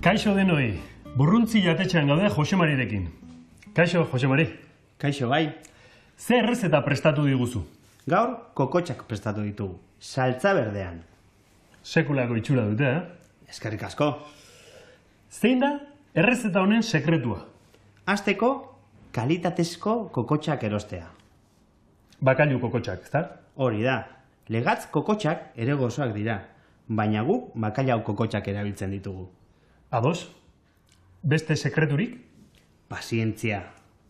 Kaixo denoi, burruntzi jatetxean gaude Jose Marirekin. Kaixo, Jose Mari. Kaixo bai. Ze errezeta prestatu diguzu? Gaur kokotxak prestatu ditugu, saltza berdean. Sekulako itxura dute, Eskerrik asko. Zein da errezeta honen sekretua? Hasteko, kalitatezko kokotxak erostea. Bakailu kokotxak, ezta? Hori da, legatz kokotxak ere gozoak dira, baina guk bakailau kokotxak erabiltzen ditugu. Ados? Beste sekreturik? Pazientzia,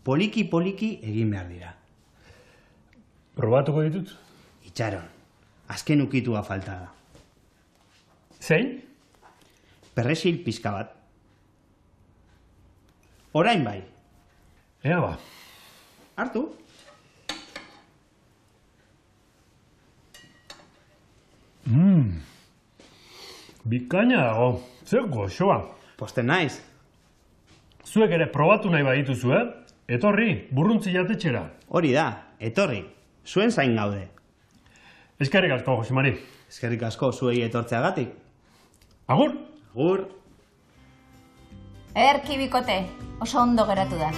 poliki-poliki egin behar dira. Probatuko ditut? Itxaron, azken ukitua falta da. Zein? Perresil pizka bat. Orain bai. Ea ba. Hartu? Bikaina dago, zer goxoa. Posten naiz. Zuek ere probatu nahi badituzu, Etorri, burruntzi jatetxera. Hori da, etorri, zuen zain gaude. Eskerrik asko, Jose Mari. Eskerrik asko zuei etortzeagatik. Agur! Agur! Erki bikote, oso ondo geratu da.